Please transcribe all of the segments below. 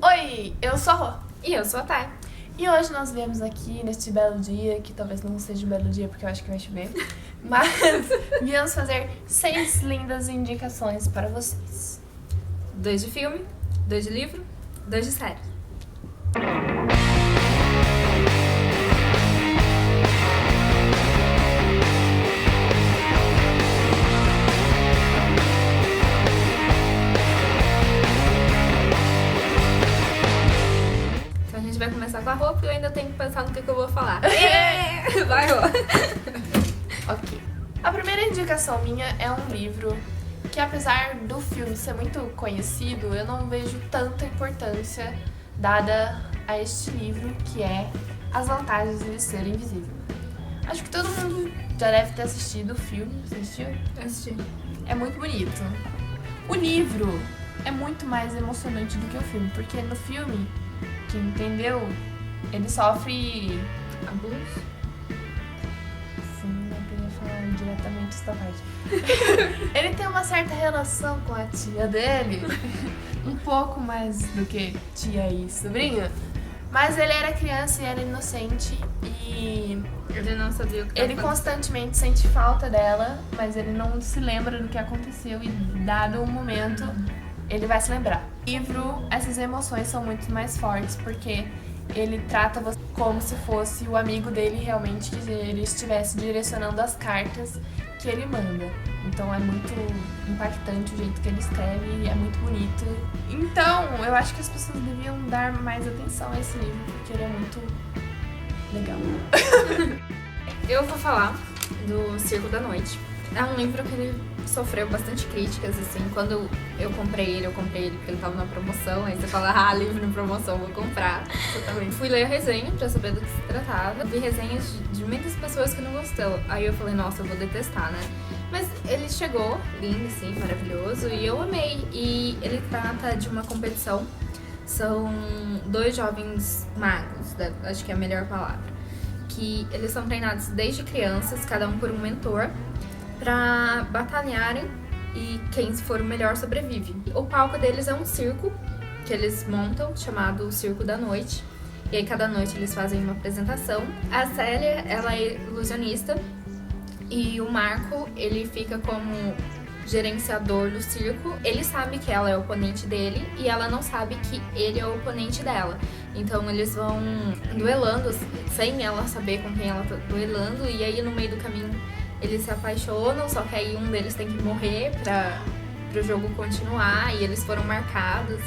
Oi, eu sou a Rô. E eu sou a Thay. E hoje nós viemos aqui neste belo dia, que talvez não seja um belo dia porque eu acho que vai chover, mas viemos fazer 6 lindas indicações para vocês. 2 de filme, 2 de livro, 2 de série. Então a gente vai começar com a roupa e eu ainda tenho que pensar no que eu vou falar. Vai, Rô! Ok. A primeira indicação minha é um livro que, apesar do filme ser muito conhecido, eu não vejo tanta importância dada a este livro, que é As Vantagens de Ser Invisível. Acho que todo mundo já deve ter assistido o filme. Você assistiu? Assisti. É muito bonito. O livro é muito mais emocionante do que o filme, porque no filme, quem entendeu, ele sofre Abuso? Sim, não queria falar diretamente essa parte. Ele tem uma certa relação com a tia dele, um pouco mais do que tia e sobrinha, mas ele era criança e era inocente e Ele não sabia o que ele tava constantemente sente falta dela, mas ele não se lembra do que aconteceu e, dado um momento, ele vai se lembrar. No livro, essas emoções são muito mais fortes porque ele trata você como se fosse o amigo dele realmente, que ele estivesse direcionando as cartas que ele manda. Então é muito impactante o jeito que ele escreve e é muito bonito. Então, eu acho que as pessoas deviam dar mais atenção a esse livro, porque ele é muito legal. Eu vou falar do Circo da Noite. É um livro que ele sofreu bastante críticas, assim. Quando eu comprei ele porque ele tava na promoção. Aí você fala, livro em promoção, vou comprar. Exatamente. Fui ler a resenha pra saber do que se tratava. Vi resenhas de muitas pessoas que não gostou. Aí eu falei, nossa, eu vou detestar, né? Mas ele chegou, lindo, assim, maravilhoso. E eu amei. E ele trata de uma competição. São 2 jovens magos, acho que é a melhor palavra. Que eles são treinados desde crianças, cada um por um mentor, pra batalharem e quem for o melhor sobrevive. O palco deles é um circo que eles montam, chamado Circo da Noite. E aí cada noite eles fazem uma apresentação. A Célia, ela é ilusionista e o Marco, ele fica como gerenciador do circo. Ele sabe que ela é oponente dele e ela não sabe que ele é o oponente dela. Então eles vão duelando sem ela saber com quem ela tá duelando, e aí no meio do caminho eles se apaixonam, só que aí um deles tem que morrer pro jogo continuar, e eles foram marcados.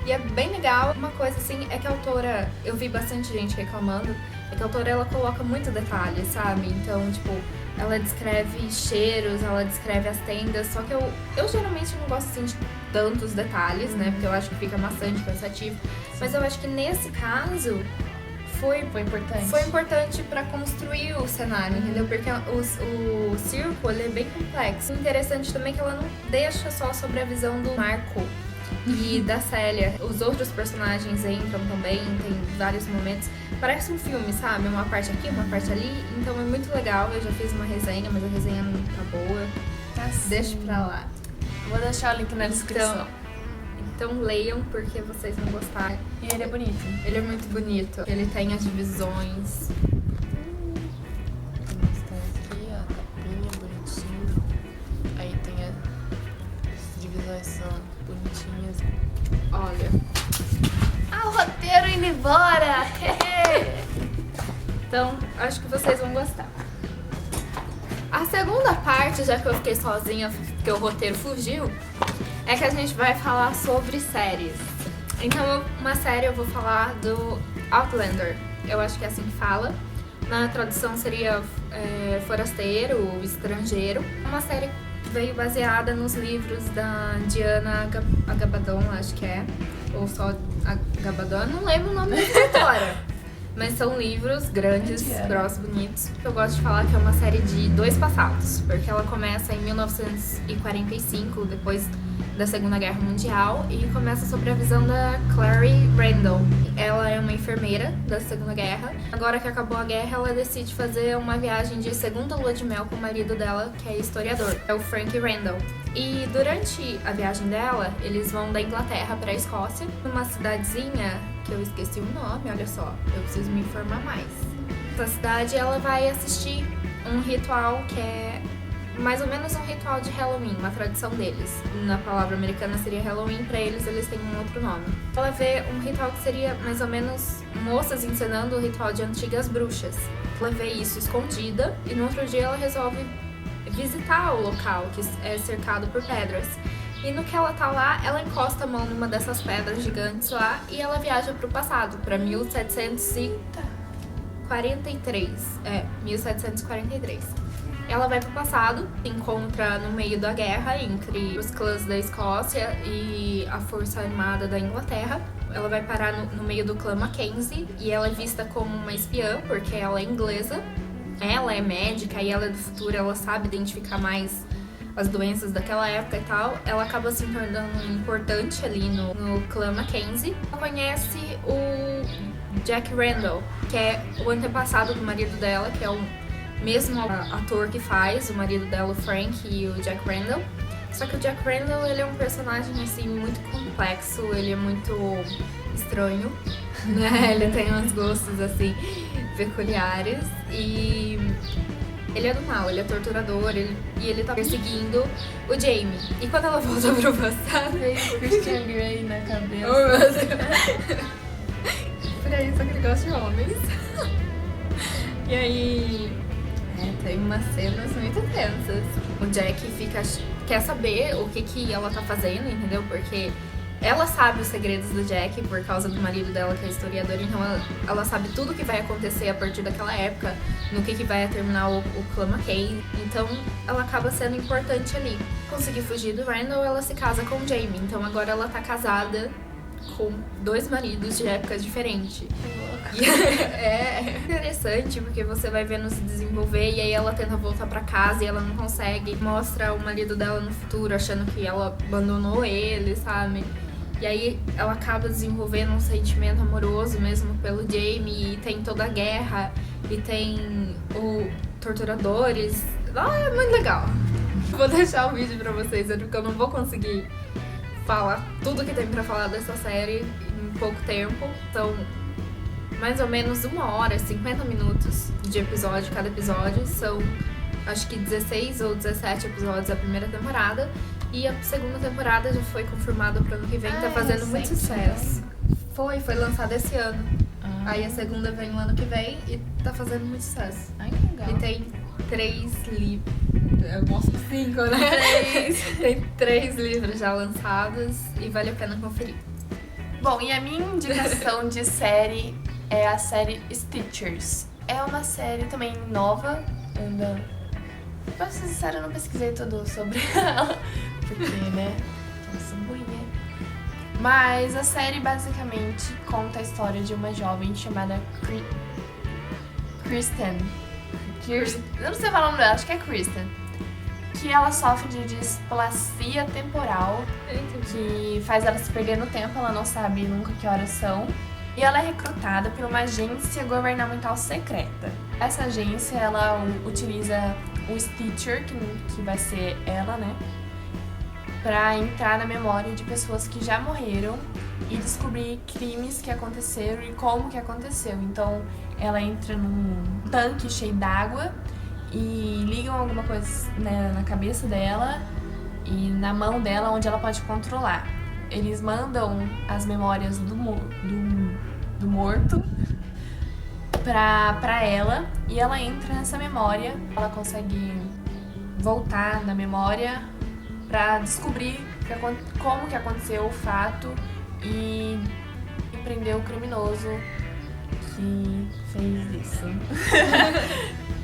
E é bem legal. Uma coisa assim é que a autora, eu vi bastante gente reclamando, é que a autora ela coloca muito detalhe, sabe? Então, tipo, ela descreve cheiros, ela descreve as tendas, só que eu geralmente não gosto assim de tantos detalhes, né? Porque eu acho que fica maçante, cansativo. Mas eu acho que nesse caso foi importante. Foi importante pra construir o cenário, entendeu? Porque o circo, ele é bem complexo. Interessante também que ela não deixa só sobre a visão do Marco e da Célia. Os outros personagens entram também, tem vários momentos. Parece um filme, sabe? Uma parte aqui, uma parte ali. Então é muito legal. Eu já fiz uma resenha, mas a resenha não tá boa. Tá sim. Deixa pra lá. Vou deixar o link na descrição. Então leiam, porque vocês vão gostar. E ele é bonito. Ele é muito bonito. Ele tem as divisões. Vou mostrar aqui, ó, a capinha bonitinho. Aí tem as divisões são bonitinhas. Olha. O roteiro indo embora! Então, acho que vocês vão gostar. A segunda parte, já que eu fiquei sozinha, porque o roteiro fugiu, é que a gente vai falar sobre séries. Então, uma série eu vou falar do Outlander. Eu acho que é assim que fala. Na tradução seria Forasteiro ou Estrangeiro. É uma série que veio baseada nos livros da Diana Agabadon, acho que é. Ou só Agabadon, não lembro o nome da escritora. Mas são livros grandes, grossos, bonitos. Eu gosto de falar que é uma série de 2 passados. Porque ela começa em 1945, depois da Segunda Guerra Mundial e começa sobre a visão da Clary Randall. Ela é uma enfermeira da Segunda Guerra. Agora que acabou a guerra, ela decide fazer uma viagem de segunda lua de mel com o marido dela, que é historiador, é o Frank Randall. E durante a viagem dela, eles vão da Inglaterra para a Escócia, numa cidadezinha que eu esqueci o nome, olha só, eu preciso me informar mais. Essa cidade, ela vai assistir um ritual que é mais ou menos um ritual de Halloween, uma tradição deles. Na palavra americana seria Halloween, pra eles têm um outro nome. Ela vê um ritual que seria mais ou menos moças ensinando o ritual de antigas bruxas. Ela vê isso escondida e no outro dia ela resolve visitar o local, que é cercado por pedras. E no que ela tá lá, ela encosta a mão numa dessas pedras gigantes lá e ela viaja pro passado, pra 1743. 1743. Ela vai pro passado, se encontra no meio da guerra entre os clãs da Escócia e a força armada da Inglaterra. Ela vai parar no meio do clã Mackenzie e ela é vista como uma espiã, porque ela é inglesa. Ela é médica e ela é do futuro, ela sabe identificar mais as doenças daquela época e tal. Ela acaba se tornando importante ali no clã Mackenzie. Ela conhece o Jack Randall, que é o antepassado do marido dela, que é o mesmo ator que faz o marido dela, o Frank, e o Jack Randall. Só que o Jack Randall, ele é um personagem, assim, muito complexo, ele é muito estranho, né? Ele tem uns gostos, assim, peculiares. E ele é do mal, ele é torturador, e ele tá perseguindo o Jamie. E quando ela volta pro passado... Veio Christian Grey na cabeça. Oh, meu Deus. Por aí, só que ele gosta de homens. E aí... tem umas cenas muito tensas. O Jack quer saber o que ela tá fazendo, entendeu? Porque ela sabe os segredos do Jack por causa do marido dela, que é historiador. Então ela sabe tudo o que vai acontecer a partir daquela época, no que vai terminar o clã McCain. Então ela acaba sendo importante ali. Conseguir fugir do Randall, ela se casa com o Jamie. Então agora ela tá casada com 2 maridos de épocas diferentes. É interessante porque você vai vendo se desenvolver e aí ela tenta voltar pra casa e ela não consegue. Mostra o marido dela no futuro achando que ela abandonou ele, sabe? E aí ela acaba desenvolvendo um sentimento amoroso mesmo pelo Jamie, e tem toda a guerra e tem o torturadores. É muito legal. Vou deixar o vídeo pra vocês, porque eu não vou conseguir falar tudo que tem pra falar dessa série em pouco tempo. Então, mais ou menos 1 hora, 50 minutos de episódio, cada episódio. São, acho que 16 ou 17 episódios a primeira temporada. E a segunda temporada já foi confirmada pro ano que vem, tá fazendo muito sucesso. Foi lançada esse ano. Aí a segunda vem no ano que vem e tá fazendo muito sucesso. Ai, que legal. E tem 3 livros. Eu mostro 5, né? Tem 3 livros já lançados e vale a pena conferir. Bom, e a minha indicação de série é a série Stitchers. É uma série também nova, ainda... Pra ser sincera, eu não pesquisei tudo sobre ela, porque, né, eu sou burrinha. Mas a série basicamente conta a história de uma jovem chamada Kristen. Eu não sei falar o nome dela, acho que é Kristen. Que ela sofre de displasia temporal, que faz ela se perder no tempo, ela não sabe nunca que horas são. E ela é recrutada por uma agência governamental secreta. Essa agência, ela utiliza o Stitcher, que vai ser ela, né? Pra entrar na memória de pessoas que já morreram e descobrir crimes que aconteceram e como que aconteceu. Então, ela entra num tanque cheio d'água e ligam alguma coisa, né, na cabeça dela e na mão dela, onde ela pode controlar. Eles mandam as memórias do morto pra ela e ela entra nessa memória. Ela consegue voltar na memória pra descobrir como que aconteceu o fato e prender o criminoso que fez isso.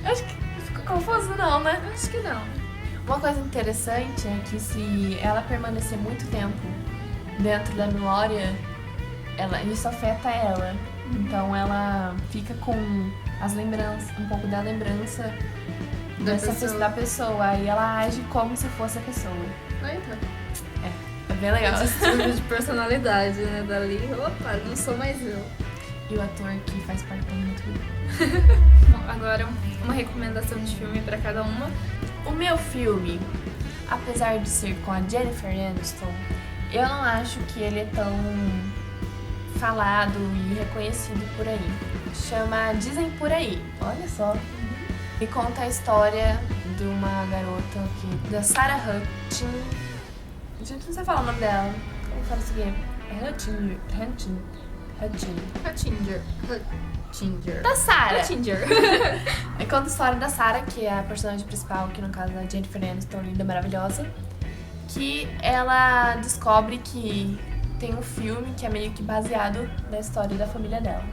Acho que ficou confuso não, né? Acho que não. Uma coisa interessante é que se ela permanecer muito tempo dentro da memória, isso afeta ela. Então ela fica com as lembranças, um pouco da lembrança da pessoa. Aí ela age como se fosse a pessoa. Eita. É. bem legal. Distúrbio de personalidade, né? Dali, opa, não sou mais eu. E o ator que faz parte é muito bom. Bom, agora uma recomendação de filme pra cada uma. O meu filme, apesar de ser com a Jennifer Aniston, eu não acho que ele é tão falado e reconhecido por aí. Chama Dizem Por Aí, olha só. E conta a história de uma garota da Sarah Hutchins. Gente, não sei falar o nome dela. Como fala isso aqui? É Hutchins. Da Sarah. Hutchinger. E conta a história da Sarah, que é a personagem principal, que no caso é a Jennifer Aniston, linda, maravilhosa. Que ela descobre que tem um filme que é meio que baseado na história da família dela.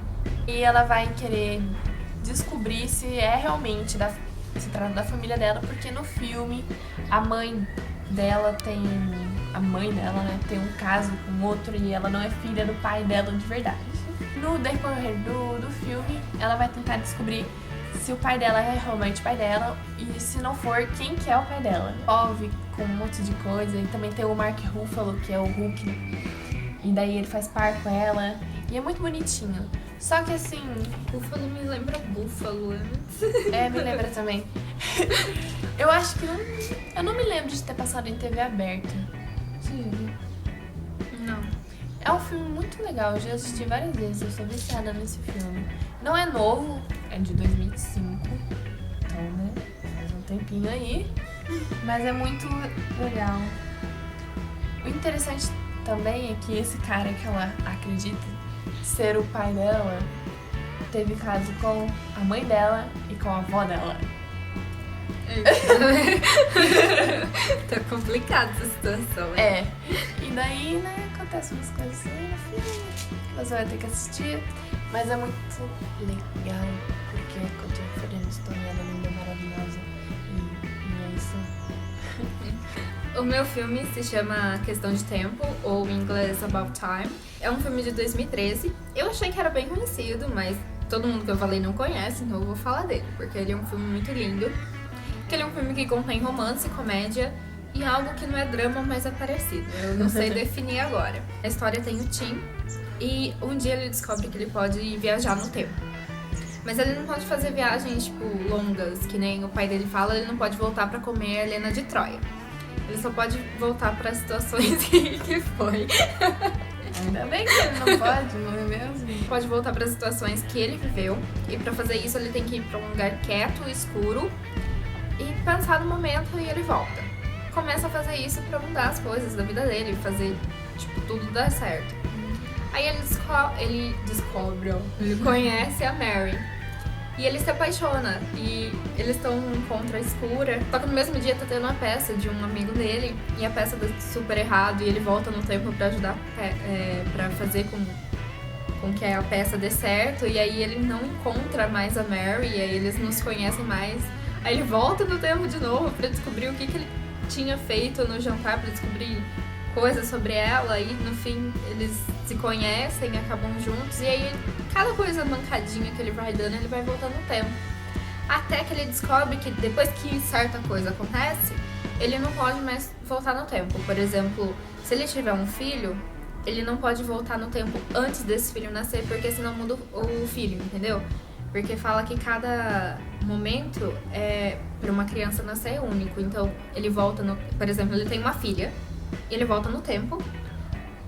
E ela vai querer descobrir se é realmente se trata da família dela, porque no filme a mãe dela tem um caso com outro e ela não é filha do pai dela de verdade. No decorrer do filme, ela vai tentar descobrir se o pai dela é realmente o pai dela e se não for, quem que é o pai dela. Envolve com um monte de coisa e também tem o Mark Ruffalo, que é o Hulk, e daí ele faz par com ela e é muito bonitinho. Só que assim... Búfalo me lembra búfalo, né? Me lembra também. Eu acho que eu não me lembro de ter passado em TV aberta. Não. É um filme muito legal, eu já assisti várias vezes, eu sou viciada nesse filme. Não é novo, é de 2005, então, né, faz um tempinho aí, mas é muito legal. O interessante também é que esse cara que ela acredita ser o pai dela teve caso com a mãe dela e com a avó dela. Tá complicada essa situação, né? E daí, né, acontecem umas coisas assim no filme, você vai ter que assistir, mas é muito legal, porque com a Jennifer Aniston, ela é linda, maravilhosa, e é isso. O meu filme se chama Questão de Tempo, ou em inglês About Time. É um filme de 2013. Eu achei que era bem conhecido, mas todo mundo que eu falei não conhece, então eu vou falar dele, porque ele é um filme muito lindo. Ele é um filme que contém romance, comédia e algo que não é drama, mas é parecido. Eu não sei definir agora. A história tem o Tim e um dia ele descobre que ele pode viajar no tempo. Mas ele não pode fazer viagens, tipo, longas, que nem o pai dele fala, ele não pode voltar pra comer a Helena de Troia. Ele só pode voltar pra situações que foi. Ainda bem que ele não pode, não é mesmo? Ele pode voltar pra situações que ele viveu e pra fazer isso ele tem que ir pra um lugar quieto, escuro e pensar no momento e ele volta. Começa a fazer isso pra mudar as coisas da vida dele, fazer, tipo, tudo dar certo. Aí ele descobre, ele conhece a Mary. E ele se apaixona. E eles estão num encontro à escura. Só que no mesmo dia tá tendo uma peça de um amigo dele. E a peça dá super errado. E ele volta no tempo pra ajudar, pra fazer com que a peça dê certo. E aí ele não encontra mais a Mary. E aí eles não se conhecem mais. Aí ele volta no tempo de novo pra descobrir o que ele tinha feito no jantar, pra descobrir coisas sobre ela. E no fim eles se conhecem, acabam juntos. E aí cada coisa mancadinha que ele vai dando, ele vai voltando no tempo. Até que ele descobre que depois que certa coisa acontece, ele não pode mais voltar no tempo. Por exemplo, se ele tiver um filho, ele não pode voltar no tempo antes desse filho nascer, porque senão muda o filho, entendeu? Porque fala que cada momento para uma criança nascer é único. Então, ele volta por exemplo, ele tem uma filha, ele volta no tempo.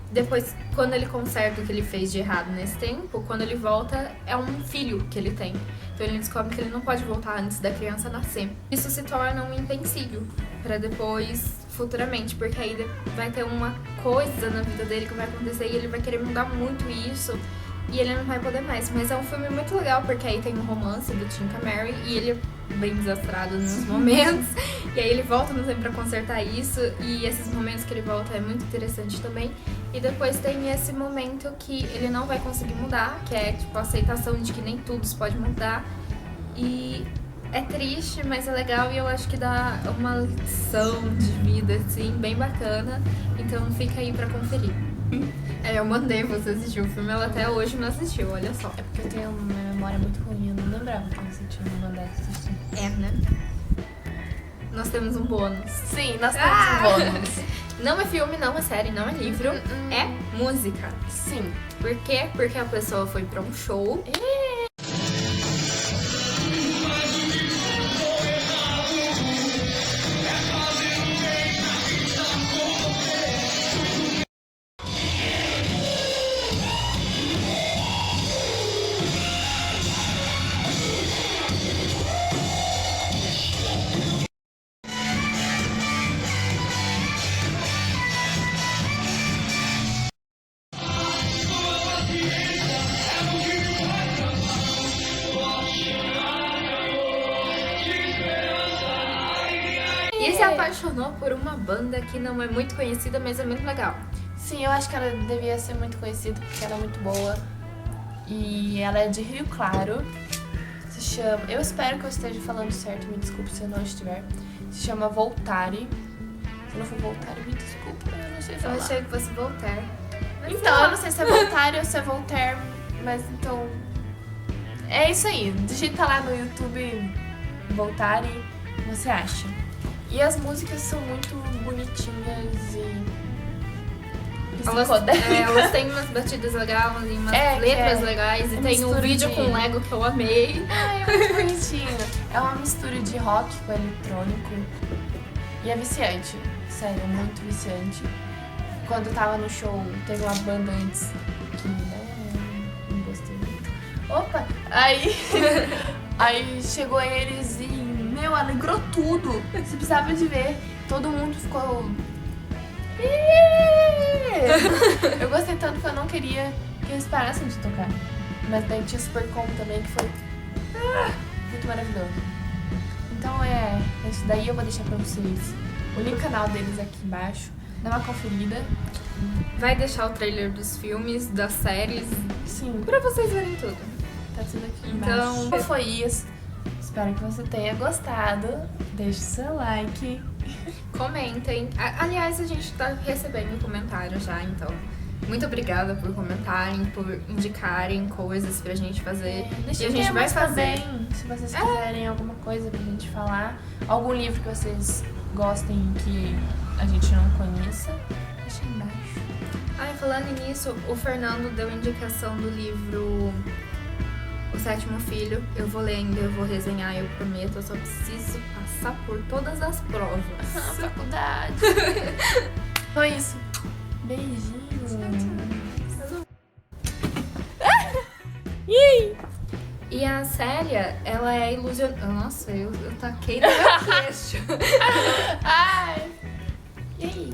Depois, quando ele conserta o que ele fez de errado nesse tempo, quando ele volta, é um filho que ele tem. Então ele descobre que ele não pode voltar antes da criança nascer. Isso se torna um empecilho para depois, futuramente, porque aí vai ter uma coisa na vida dele que vai acontecer e ele vai querer mudar muito isso e ele não vai poder mais. Mas é um filme muito legal, porque aí tem um romance do Tim com a Mary e ele é bem desastrado nos momentos. E aí ele volta no tempo pra consertar isso, e esses momentos que ele volta é muito interessante também. E depois tem esse momento que ele não vai conseguir mudar, que é tipo a aceitação de que nem tudo se pode mudar. E é triste, mas é legal e eu acho que dá uma lição de vida, assim, bem bacana. Então fica aí pra conferir. Eu mandei você assistir o filme, ela até hoje não assistiu, olha só. É porque eu tenho uma memória muito ruim, eu não lembrava que você tinha me mandado assistir. Né? Nós temos um bônus. Sim, nós temos um bônus. Não é filme, não é série, não é livro, é música. Sim. Por quê? Porque a pessoa foi pra um show. E se apaixonou por uma banda que não é muito conhecida, mas é muito legal. Sim, eu acho que ela devia ser muito conhecida porque ela é muito boa. E ela é de Rio Claro. Se chama... Eu espero que eu esteja falando certo, me desculpe se eu não estiver. Se chama Voltare. Se não for Voltare, me desculpe, eu não sei Eu falar. achei que fosse Voltaire. Mas Então, eu não sei se é Voltare ou se é Voltaire, mas então... É isso aí, digita lá no YouTube Voltare, você acha. E as músicas são muito bonitinhas e... Elas têm umas batidas legais e umas letras legais. E tem um vídeo com Lego que eu amei. Ai, é muito bonitinho. É uma mistura de rock com eletrônico. E é viciante. Sério, é muito viciante. Quando eu tava no show, teve uma banda antes que, não gostei muito. Opa! Aí chegou eles e, alegrou tudo. Você precisava de ver. Todo mundo ficou... Eu gostei tanto que eu não queria que eles parassem de tocar. Mas daí tinha Super Combo também, que foi muito maravilhoso. Então isso daí eu vou deixar pra vocês o link do canal deles aqui embaixo. Dá uma conferida. Vai deixar o trailer dos filmes, das séries, Sim, pra vocês verem tudo. tá tudo aqui Então, embaixo. Então foi isso. Espero que você tenha gostado. Deixe seu like. Comentem. Aliás, a gente tá recebendo comentários já, então muito obrigada por comentarem, por indicarem coisas pra gente fazer. Deixa E a gente vai fazer. também, se vocês quiserem alguma coisa pra gente falar. Algum livro que vocês gostem que a gente não conheça, deixa aí embaixo. Ai, falando nisso, o Fernando deu indicação do livro O Sétimo Filho. Eu vou ler ainda, eu vou resenhar, eu prometo. Eu só preciso passar por todas as provas. Faculdade. Foi isso. Beijinho. E a Célia, ela é ilusionista. Nossa, eu taquei no meu queixo. Ai. E aí?